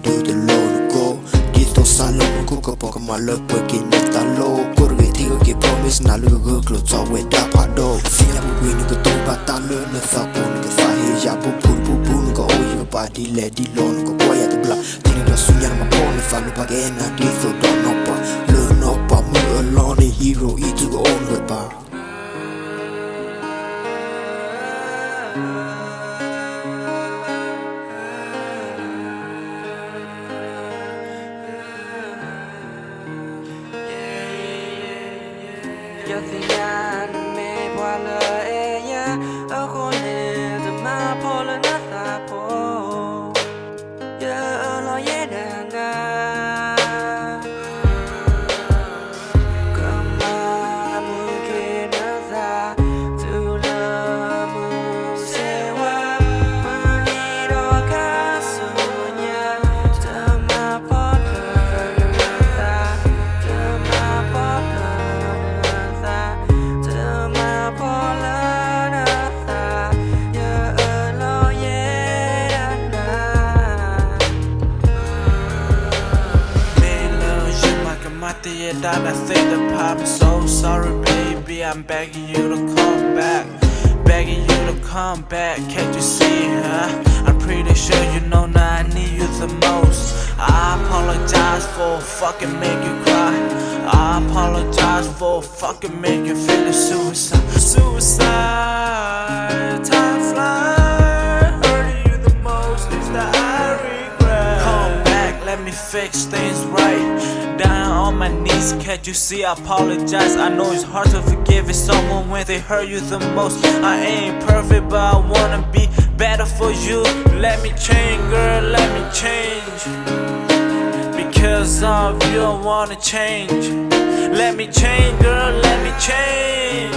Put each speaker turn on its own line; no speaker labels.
you the low go. Dito sa loob ko kapag malap pagkinit talo. Kurge tigo ki promise na lugo klo tawe dapado. Sila buwin ko to batalo na thapon ka fahe ya pupul ko oyo pa di le di lon ko boya de bla. Tini da sunya ma pon falu pagena dito don't know pa. Learn up pa mo alone hero itu go on the bar.
Yo te me vuela ella a joder de ma por la nada po yo lo llena como mujer nada tu la musewa maniro casunya de ma por la nada de ma por I think the pop is so sorry baby, I'm begging you to come back. Begging you to come back, can't you see, huh? I'm pretty sure you know now I need you the most. I apologize for fucking make you cry. I apologize for fucking make you feel the suicide. Suicide, time fly. Hurting you the most is that I regret. Come back, let me fix things right. Down on my knees, can't you see I apologize? I know it's hard to forgive someone when they hurt you the most. I ain't perfect, but I wanna be better for you. Let me change, girl, let me change. Because of you I wanna change. Let me change, girl, let me change.